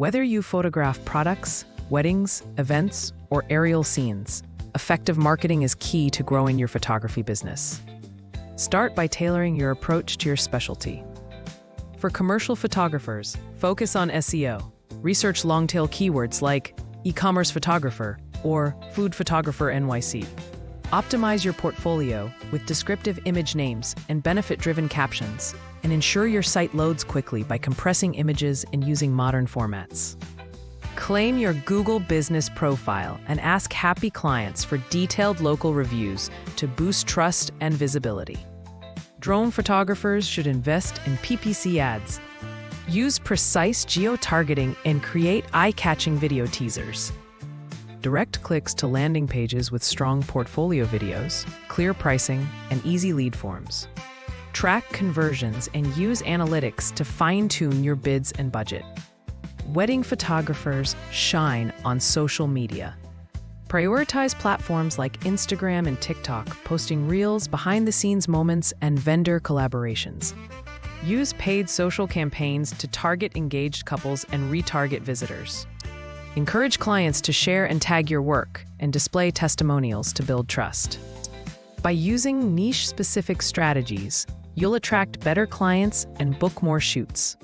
Whether you photograph products, weddings, events, or aerial scenes, effective marketing is key to growing your photography business. Start by tailoring your approach to your specialty. For commercial photographers, focus on SEO. Research long-tail keywords like e-commerce photographer or food photographer NYC. Optimize your portfolio with descriptive image names and benefit-driven captions, and ensure your site loads quickly by compressing images and using modern formats. Claim your Google Business Profile and ask happy clients for detailed local reviews to boost trust and visibility. Drone photographers should invest in PPC ads. Use precise geo-targeting and create eye-catching video teasers. Direct clicks to landing pages with strong portfolio videos, clear pricing, and easy lead forms. Track conversions and use analytics to fine-tune your bids and budget. Wedding photographers shine on social media. Prioritize platforms like Instagram and TikTok, posting reels, behind-the-scenes moments, and vendor collaborations. Use paid social campaigns to target engaged couples and retarget visitors. Encourage clients to share and tag your work, and display testimonials to build trust. By using niche-specific strategies, you'll attract better clients and book more shoots.